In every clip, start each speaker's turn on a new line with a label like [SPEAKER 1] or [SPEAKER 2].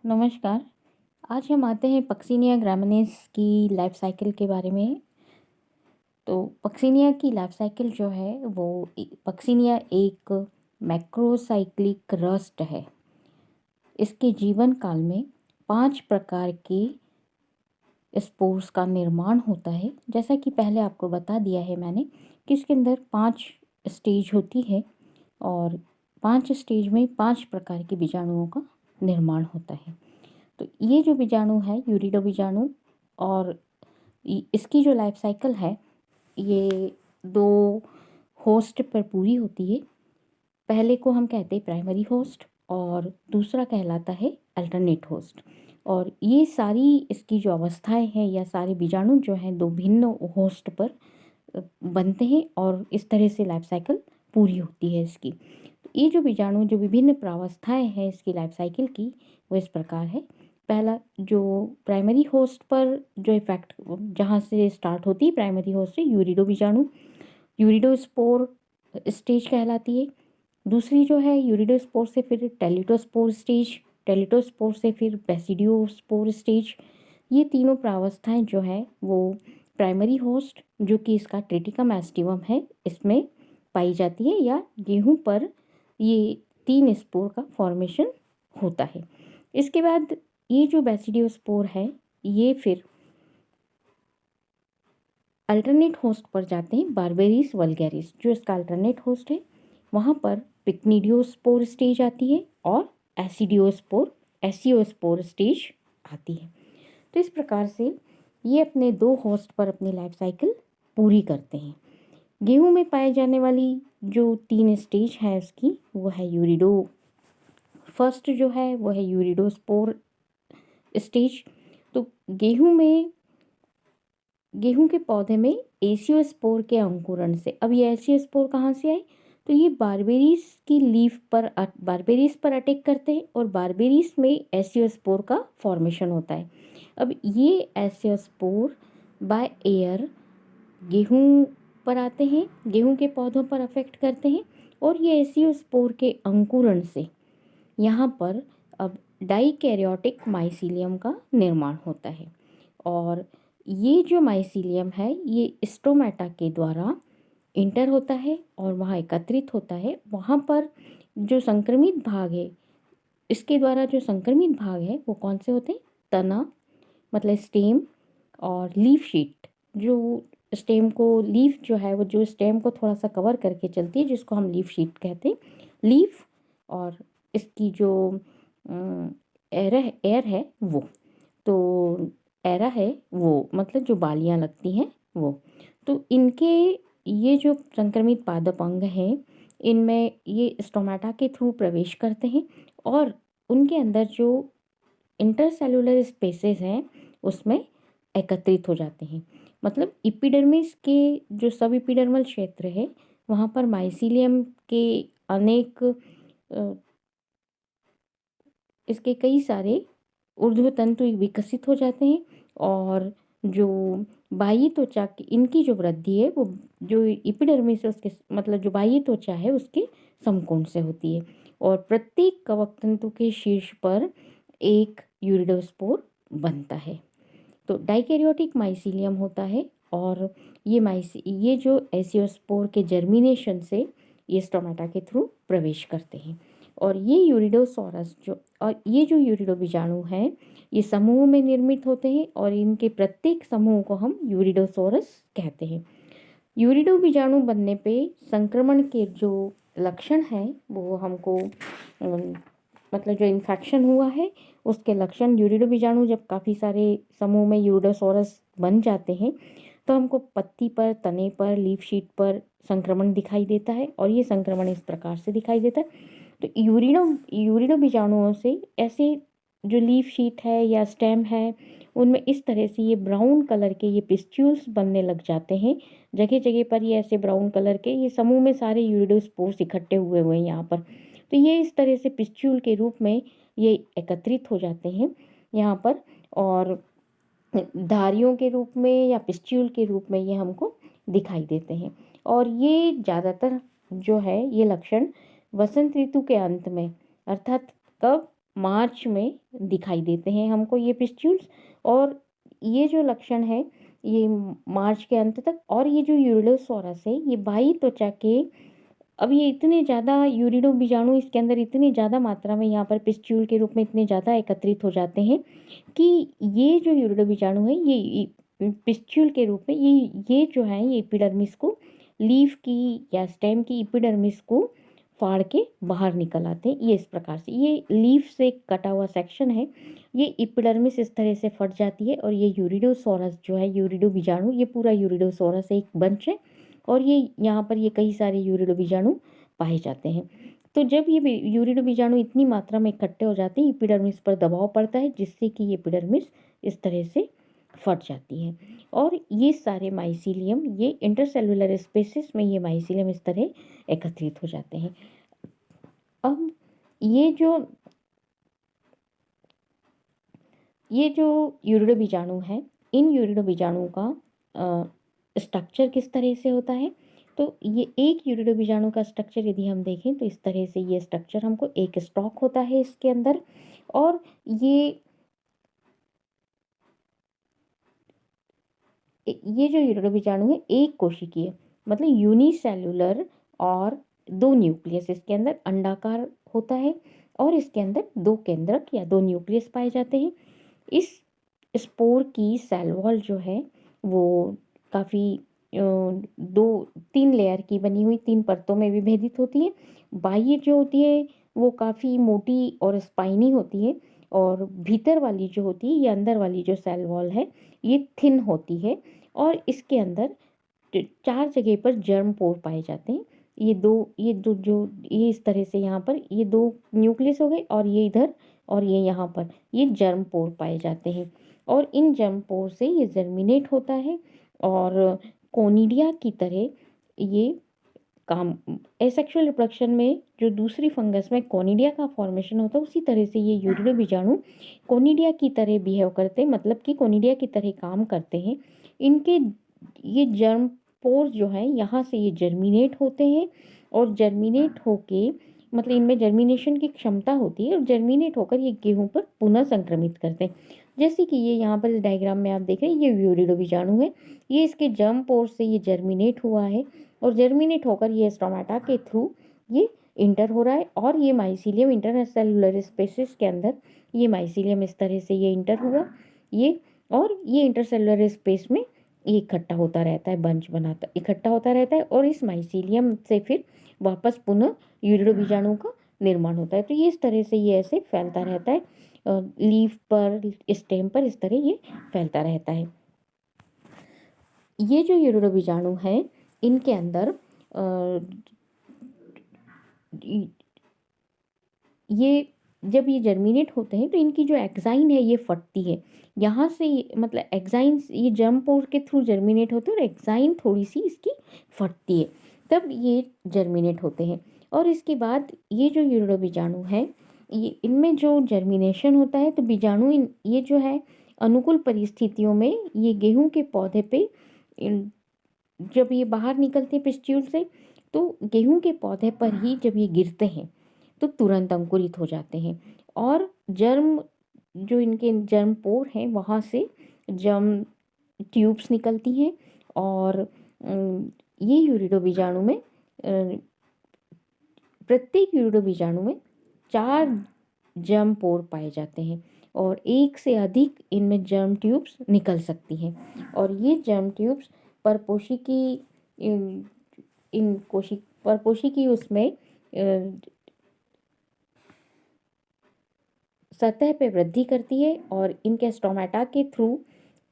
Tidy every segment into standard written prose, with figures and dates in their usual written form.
[SPEAKER 1] नमस्कार। आज हम आते हैं पक्सिनिया ग्रामिनीस की लाइफ साइकिल के बारे में। तो पक्सिनिया की लाइफ साइकिल जो है वो पक्सिनिया एक मैक्रोसाइक्लिक रस्ट है। इसके जीवन काल में 5 प्रकार के स्पोर्स का निर्माण होता है। जैसा कि पहले आपको बता दिया है मैंने कि इसके अंदर 5 स्टेज होती है और 5 स्टेज में 5 प्रकार के बीजाणुओं का निर्माण होता है। तो ये जो बीजाणु है यूरिडो बीजाणु, और इसकी जो लाइफ साइकिल है ये 2 होस्ट पर पूरी होती है। पहले को हम कहते हैं प्राइमरी होस्ट और दूसरा कहलाता है अल्टरनेट होस्ट। और ये सारी इसकी जो अवस्थाएं हैं या सारे बीजाणु जो हैं 2 भिन्न होस्ट पर बनते हैं और इस तरह से लाइफ साइकिल पूरी होती है इसकी। तो ये जो बीजाणु जो विभिन्न प्रावस्थाएं हैं इसकी लाइफ साइकिल की वो इस प्रकार है। पहला जो प्राइमरी होस्ट पर जो इफेक्ट जहाँ से स्टार्ट होती है प्राइमरी होस्ट से यूरिडो बीजाणु, यूरिडोस्पोर स्टेज कहलाती है। दूसरी जो है यूरिडोस्पोर से फिर टेलिटोस्पोर स्टेज, टेलिटोस्पोर से फिर बेसिडियोस्पोर स्टेज। ये तीनों प्रावस्थाएं जो है वो प्राइमरी होस्ट जो कि इसका ट्रिटिकम एस्टिवम है इसमें पाई जाती है, या गेहूं पर ये 3 स्पोर का फॉर्मेशन होता है। इसके बाद ये जो बेसिडियोस्पोर है ये फिर अल्टरनेट होस्ट पर जाते हैं। बारबेरिस वल्गैरिस जो इसका अल्टरनेट होस्ट है वहाँ पर पिक्निडियोस्पोर स्टेज आती है और एसियोस्पोर स्टेज आती है। तो इस प्रकार से ये अपने 2 होस्ट पर अपनी लाइफ साइकिल पूरी करते हैं। गेहूं में पाए जाने वाली जो 3 स्टेज है उसकी वो है यूरिडो फर्स्ट जो है वो है यूरिडोस्पोर स्टेज। तो गेहूं के पौधे में एसियोस्पोर के अंकुरण से, अब ये एसियोस्पोर कहाँ से आए, तो ये बारबेरिस की लीफ पर बारबेरिस पर अटैक करते हैं और बारबेरिस में एसियोस्पोर का फॉर्मेशन होता है। अब ये एसियोस्पोर बाय एयर गेहूं पर आते हैं, गेहूं के पौधों पर अफेक्ट करते हैं और ये एसियोस्पोर के अंकुरण से यहाँ पर अब डाइकैरियोटिक माइसीलियम का निर्माण होता है। और ये जो माइसीलियम है ये स्टोमेटा के द्वारा इंटर होता है और वहाँ एकत्रित होता है। वहाँ पर जो संक्रमित भाग है इसके द्वारा जो संक्रमित भाग है वो कौन से होते हैं, तना मतलब स्टेम और लीफ शीट, जो स्टेम को लीफ जो है वो जो स्टेम को थोड़ा सा कवर करके चलती है जिसको हम लीफ शीट कहते हैं, लीफ। और इसकी जो एयर है वो, तो एरा है वो मतलब जो बालियां लगती हैं वो। तो इनके ये जो संक्रमित पादप अंग हैं इनमें ये स्टोमेटा के थ्रू प्रवेश करते हैं और उनके अंदर जो इंटरसेलुलर स्पेसेस हैं उसमें एकत्रित हो जाते हैं। मतलब इपिडर्मिस के जो सब इपिडर्मल क्षेत्र है वहाँ पर माइसीलियम के अनेक इसके कई सारे ऊर्ध्व तंतु विकसित हो जाते हैं और जो बाह्य त्वचा की इनकी जो वृद्धि है वो जो इपिडर्मिस है उसके मतलब जो बाह्य त्वचा है उसके समकोण से होती है। और प्रत्येक कवक तंतु के शीर्ष पर एक यूरिडोस्पोर बनता है। तो डाइकैरियोटिक माइसीलियम होता है और ये जो एसियोस्पोर के जर्मिनेशन से ये स्टोमेटा के थ्रू प्रवेश करते हैं। और ये यूरिडोसोरस ये जो यूरिडो बीजाणु हैं ये समूह में निर्मित होते हैं और इनके प्रत्येक समूह को हम यूरिडोसोरस कहते हैं। यूरिडो बीजाणु बनने पे संक्रमण के जो लक्षण हैं वो हमको मतलब जो इन्फेक्शन हुआ है उसके लक्षण, यूरिडो बीजाणु जब काफ़ी सारे समूह में यूरिडोसोरस बन जाते हैं तो हमको पत्ती पर, तने पर, लीफ शीट पर संक्रमण दिखाई देता है और ये संक्रमण इस प्रकार से दिखाई देता है। तो यूरिडो बीजाणुओं से ऐसे जो लीफ शीट है या स्टेम है उनमें इस तरह से ये ब्राउन कलर के ये पिस्ट्यूल्स बनने लग जाते हैं। जगह जगह पर ये ऐसे ब्राउन कलर के ये समूह में सारे यूरिडोस्पोर्स इकट्ठे हुए हुए हैं यहाँ पर। तो ये इस तरह से पिस्ट्यूल के रूप में ये एकत्रित हो जाते हैं यहाँ पर और धारियों के रूप में या पिस्ट्यूल के रूप में ये हमको दिखाई देते हैं। और ये ज़्यादातर जो है ये लक्षण वसंत ऋतु के अंत में, अर्थात कब, मार्च में दिखाई देते हैं हमको ये पिस्ट्यूल्स। और ये जो लक्षण है ये मार्च के अंत तक। और ये जो यूरिडोसोरस है ये बाह्य त्वचा के, अब ये इतने ज़्यादा यूरिडो बीजाणु इसके अंदर इतनी ज़्यादा मात्रा में यहाँ पर पिस्ट्यूल के रूप में इतने ज़्यादा एकत्रित हो जाते हैं कि ये जो यूरिडो बीजाणु है ये पिस्ट्यूल के रूप में ये जो है ये एपिडर्मिस को, लीफ की या स्टेम की एपिडर्मिस को फाड़ के बाहर निकल आते हैं। ये इस प्रकार से ये लीफ से कटा हुआ सेक्शन है, ये एपिडर्मिस इस तरह से फट जाती है। और ये यूरिडोसोरस जो है, यूरिडो बीजाणु, ये पूरा यूरिडोसोरस एक बंच है और ये यहाँ पर ये कई सारे यूरिडो बीजाणु पाए जाते हैं। तो जब ये यूरिडो बीजाणु इतनी मात्रा में इकट्ठे हो जाते हैं, एपिडर्मिस पर दबाव पड़ता है जिससे कि ये एपिडर्मिस इस तरह से फट जाती है। और ये सारे माइसीलियम, ये इंटरसेलुलर स्पेसिस में ये माइसीलियम इस तरह एकत्रित हो जाते हैं। अब ये जो यूरिडो बीजाणु है, इन यूरिडो बीजाणु का स्ट्रक्चर किस तरह से होता है। तो ये एक यूरिडो बीजाणु का स्ट्रक्चर यदि हम देखें तो इस तरह से ये स्ट्रक्चर हमको, एक स्टॉक होता है इसके अंदर। और ये जो यूरिडो बीजाणु है एक कोशिकीय, मतलब यूनिसेलुलर, और 2 न्यूक्लियस इसके अंदर अंडाकार होता है और इसके अंदर 2 केंद्रक या 2 न्यूक्लियस पाए जाते हैं। इस स्पोर की सेल वॉल जो है वो काफ़ी 2-3 लेयर की बनी हुई, 3 परतों में विभेदित होती है। बाह्य जो होती है वो काफ़ी मोटी और स्पाइनी होती है, और भीतर वाली जो होती है, ये अंदर वाली जो सेल वॉल है ये थिन होती है। और इसके अंदर 4 जगह पर जर्म पोर पाए जाते हैं। ये इस तरह से यहाँ पर ये 2 न्यूक्लियस हो गए, और ये इधर और ये यहाँ पर ये जर्म पोर पाए जाते हैं। और इन जर्म पोर से ये जर्मिनेट होता है और कोनिडिया की तरह ये काम, एसेक्सुअल रिप्रोडक्शन में जो दूसरी फंगस में कोनिडिया का फॉर्मेशन होता है, उसी तरह से ये यूरिडो बीजाणु कोनिडिया की तरह बिहेव करते हैं, मतलब कि कोनिडिया की तरह काम करते हैं। इनके ये जर्म पोर जो है यहाँ से ये जर्मिनेट होते हैं, और जर्मिनेट होके, मतलब इनमें जर्मिनेशन की क्षमता होती है, और जर्मिनेट होकर ये गेहूं पर पुनः संक्रमित करते हैं। जैसे कि ये यहाँ पर इस डायग्राम में आप देख रहे हैं, ये यूरिडो बीजाणु है, ये इसके जर्म पोर से ये जर्मिनेट हुआ है, और जर्मिनेट होकर ये स्टोमेटा के थ्रू ये इंटर हो रहा है। और ये माइसीलियम इंटरसेलुलर स्पेसिस के अंदर ये माइसीलियम इस तरह से ये इंटर हुआ, ये और ये इंटरसेलुलर स्पेस में ये इकट्ठा होता रहता है, बंच बनाता इकट्ठा होता रहता है, और इस माइसीलियम से फिर वापस पुनः यूरिडो बीजाणु का निर्माण होता है। तो ये इस तरह से ये ऐसे फैलता रहता है, लीफ पर, स्टेम पर, इस तरह ये फैलता रहता है। ये जो यूरिडो बीजाणु है इनके अंदर ये जब ये जर्मिनेट होते हैं तो इनकी जो एक्साइन है ये फटती है यहाँ से, मतलब एक्साइन ये जर्म पोर के थ्रू जर्मिनेट होते हैं और एक्साइन थोड़ी सी इसकी फटती है, तब ये जर्मिनेट होते हैं। और इसके बाद ये जो यूरिडो बीजाणु है ये, इनमें जो जर्मिनेशन होता है तो बीजाणु ये जो है अनुकूल परिस्थितियों में ये गेहूं के पौधे पे जब ये बाहर निकलते हैं पिस्ट्यूल से, तो गेहूं के पौधे पर ही जब ये गिरते हैं तो तुरंत अंकुरित हो जाते हैं, और जर्म जो इनके जर्म पोर हैं वहाँ से जर्म ट्यूब्स निकलती हैं। और ये यूरिडो बीजाणु में प्रत्येक यूरिडो बीजाणु में 4 जर्म पोर पाए जाते हैं, और 1 से अधिक इनमें जर्म ट्यूब्स निकल सकती हैं। और ये जर्म ट्यूब्स परपोषिकी परपोषिकी उसमें सतह पे वृद्धि करती है, और इनके स्टोमेटा के थ्रू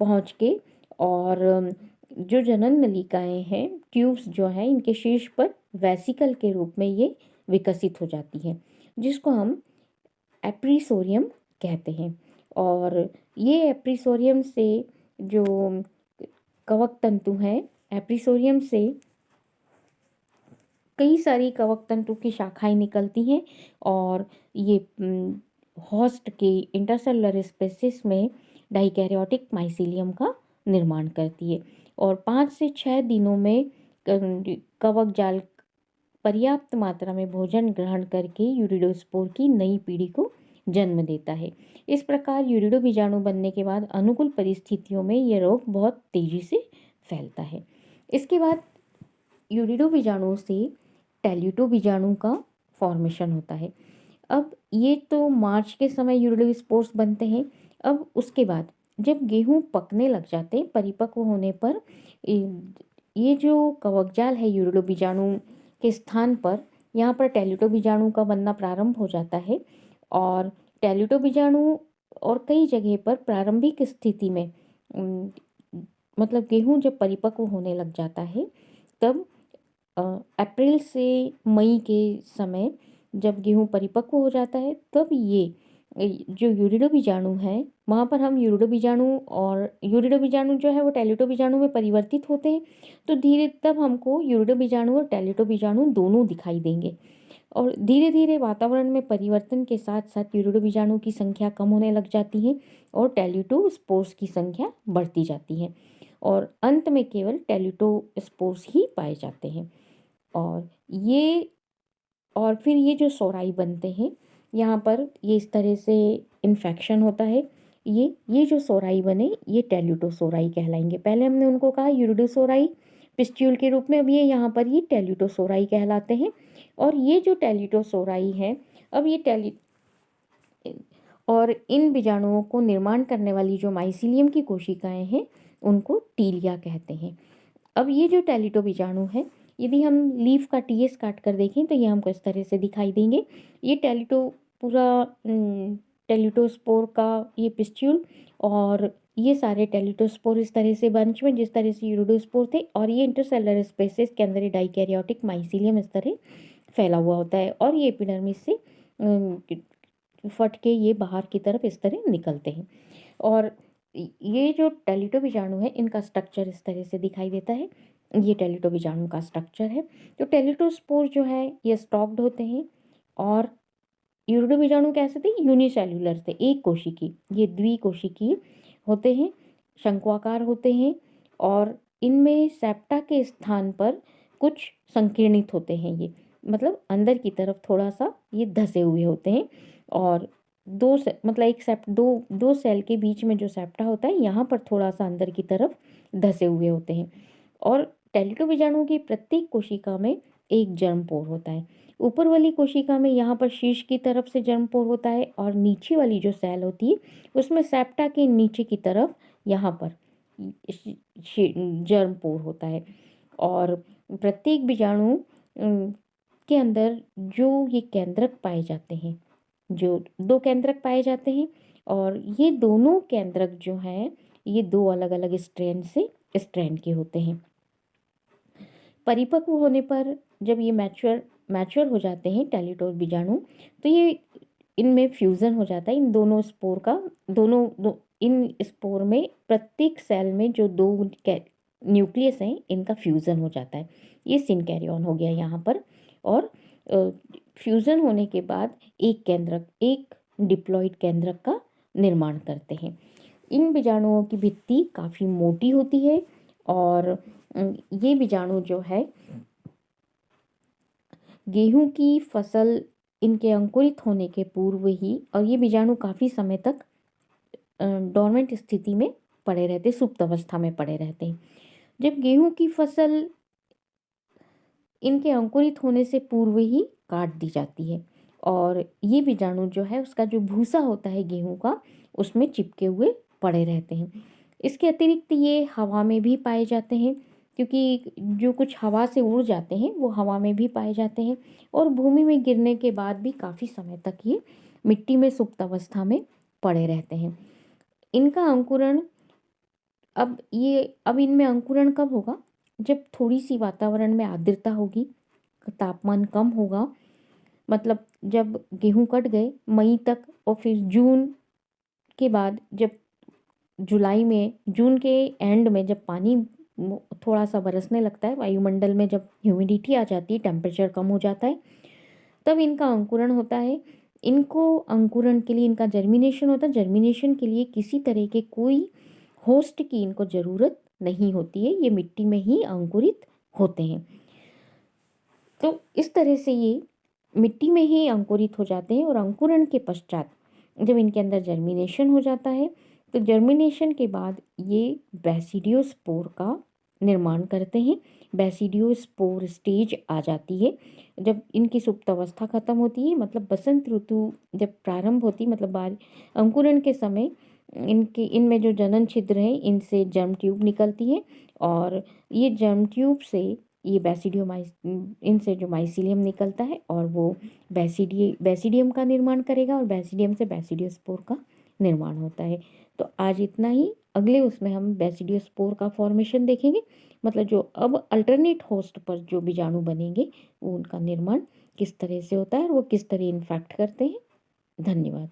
[SPEAKER 1] पहुँच के, और जो जनन नलिकाएं हैं, ट्यूब्स जो हैं, इनके शीर्ष पर वेसिकल के रूप में ये विकसित हो जाती हैं, जिसको हम एप्रीसोरियम कहते हैं। और ये एप्रीसोरियम से जो कवक तंतु हैं, एप्रीसोरियम से कई सारी कवक तंतु की शाखाएं निकलती हैं, और ये होस्ट के इंटरसेलुलर स्पेसिस में डाइकैरियोटिक माइसीलियम का निर्माण करती है। और 5 से 6 दिनों में कवक जाल पर्याप्त मात्रा में भोजन ग्रहण करके यूरिडोस्पोर की नई पीढ़ी को जन्म देता है। इस प्रकार यूरिडो बीजाणु बनने के बाद अनुकूल परिस्थितियों में यह रोग बहुत तेजी से फैलता है। इसके बाद यूरिडो बीजाणु से टेल्यूटो बीजाणु का फॉर्मेशन होता है। अब ये तो मार्च के समय यूरिडो स्पोर्स बनते हैं। अब उसके बाद जब गेहूं पकने लग जाते हैं, परिपक्व होने पर ये जो कवकजाल है यूरिडो बीजाणु के स्थान पर, यहाँ पर टेल्यूटो बीजाणु का बनना प्रारंभ हो जाता है। और टेल्यूटो बीजाणु और कई जगह पर प्रारंभिक स्थिति में मतलब गेहूं जब परिपक्व होने लग जाता है, तब अप्रैल से मई के समय जब गेहूं परिपक्व हो जाता है, तब ये जो यूरिडो बीजाणु है, वहाँ पर हम यूरिडो बीजाणु जो है वो टेल्यूटो बीजाणु में परिवर्तित होते हैं। तो धीरे तब हमको यूरिडो बीजाणु और टेल्यूटो बीजाणु दोनों दिखाई देंगे। और धीरे धीरे वातावरण में परिवर्तन के साथ साथ यूरिडो बीजाणु की संख्या कम होने लग जाती है और टेल्यूटो स्पोर्स की संख्या बढ़ती जाती है, और अंत में केवल टेल्यूटो स्पोर्स ही पाए जाते हैं। और फिर ये जो सोराई बनते हैं, यहाँ पर ये इस तरह से इन्फेक्शन होता है। ये जो सोराई बने ये टेल्यूटो सोराई कहलाएंगे। पहले हमने उनको कहा यूरिडो सोराई पिस्ट्यूल के रूप में, अब ये यहाँ पर ये टेल्यूटो सोराई कहलाते हैं। और ये जो टेल्यूटो सोराई है, अब ये और इन बीजाणुओं को निर्माण करने वाली जो माइसीलियम की कोशिकाएं हैं, उनको टीलिया कहते हैं। अब ये जो टेल्यूटो बीजाणु है, यदि हम लीफ का टीएस काट कर देखें तो ये हमको इस तरह से दिखाई देंगे। ये टेल्यूटोस्पोर का ये पिस्ट्यूल, और ये सारे टेल्यूटोस्पोर इस तरह से बंच में जिस तरह से यूरिडोस्पोर थे, और ये इंटरसेलुलर स्पेसेस के अंदर डाइकैरियोटिक माइसीलियम इस तरह फैला हुआ होता है, और ये एपिडर्मिस से फट के ये बाहर की तरफ इस तरह निकलते हैं। और ये जो टेल्यूटो बीजाणु है, इनका स्ट्रक्चर इस तरह से दिखाई देता है। ये टेल्यूटो बीजाणु का स्ट्रक्चर है। तो टेल्यूटोस्पोर जो है ये स्टॉक्ड होते हैं, और यूरिडो बीजाणु कैसे थे? यूनिसेल्युलर थे, एक कोशिकी। ये द्विकोशिकीय होते हैं, शंक्वाकार होते हैं, और इनमें सेप्टा के स्थान पर कुछ संकीर्णित होते हैं। ये मतलब अंदर की तरफ थोड़ा सा ये धसे हुए होते हैं, और दो सेल के बीच में जो सेप्टा होता है, यहाँ पर थोड़ा सा अंदर की तरफ धसे हुए होते हैं। और टेल्यूटो बीजाणु की प्रत्येक कोशिका में एक जर्मपोर होता है। ऊपर वाली कोशिका में यहाँ पर शीर्ष की तरफ से जर्मपोर होता है, और नीचे वाली जो सेल होती है उसमें सेप्टा के नीचे की तरफ यहाँ पर जर्मपोर होता है। और प्रत्येक बीजाणु के अंदर जो ये केंद्रक पाए जाते हैं, जो दो केंद्रक पाए जाते हैं, और ये दोनों केंद्रक जो हैं ये दो अलग अलग स्ट्रैंड के होते हैं। परिपक्व होने पर जब ये मैच्योर हो जाते हैं टेल्यूटो बीजाणु, तो ये इनमें फ्यूज़न हो जाता है। इन दोनों स्पोर का इन स्पोर में प्रत्येक सेल में जो दो न्यूक्लियस हैं, इनका फ्यूज़न हो जाता है। ये सिनकैरियन हो गया यहाँ पर। और फ्यूज़न होने के बाद एक डिप्लॉइड केंद्रक का निर्माण करते हैं। इन बीजाणुओं की भित्ति काफ़ी मोटी होती है, और ये बीजाणु जो है गेहूं की फसल इनके अंकुरित होने के पूर्व ही, और ये बीजाणु काफ़ी समय तक डोर्मेंट स्थिति में पड़े रहते, सुप्त अवस्था में पड़े रहते हैं। जब गेहूं की फसल इनके अंकुरित होने से पूर्व ही काट दी जाती है, और ये बीजाणु जो है उसका जो भूसा होता है गेहूं का, उसमें चिपके हुए पड़े रहते हैं। इसके अतिरिक्त ये हवा में भी पाए जाते हैं, क्योंकि जो कुछ हवा से उड़ जाते हैं वो हवा में भी पाए जाते हैं, और भूमि में गिरने के बाद भी काफ़ी समय तक ये मिट्टी में सुप्त अवस्था में पड़े रहते हैं। इनका अंकुरण अब इनमें अंकुरण कब होगा? जब थोड़ी सी वातावरण में आर्द्रता होगी, तापमान कम होगा, मतलब जब गेहूं कट गए मई तक, और फिर जून के बाद जब जून के एंड में जब पानी थोड़ा सा बरसने लगता है, वायुमंडल में जब ह्यूमिडिटी आ जाती है, टेम्परेचर कम हो जाता है, तब इनका अंकुरण होता है। इनको अंकुरण के लिए इनका जर्मिनेशन होता है। जर्मिनेशन के लिए किसी तरह के कोई होस्ट की इनको ज़रूरत नहीं होती है, ये मिट्टी में ही अंकुरित होते हैं। तो इस तरह से ये मिट्टी में ही अंकुरित हो जाते हैं, और अंकुरण के पश्चात जब इनके अंदर जर्मिनेशन हो जाता है तो जर्मिनेशन के बाद ये बैसिडियोस्पोर का निर्माण करते हैं। बैसिडियोस्पोर स्टेज आ जाती है जब इनकी सुप्त अवस्था खत्म होती है, मतलब बसंत ऋतु जब प्रारंभ होती, मतलब अंकुरण के समय इनमें जो जनन छिद्र हैं इनसे जर्म ट्यूब निकलती है और ये जर्म ट्यूब से ये इनसे जो माइसिलियम निकलता है और वो बैसिडियम का निर्माण करेगा और बैसिडियम से बैसिडियोस्पोर का निर्माण होता है। तो आज इतना ही। अगले उसमें हम बैसिडियोस्पोर का फॉर्मेशन देखेंगे, मतलब जो अब अल्टरनेट होस्ट पर जो बीजाणु बनेंगे वो उनका निर्माण किस तरह से होता है और वो किस तरह इन्फेक्ट करते हैं। धन्यवाद।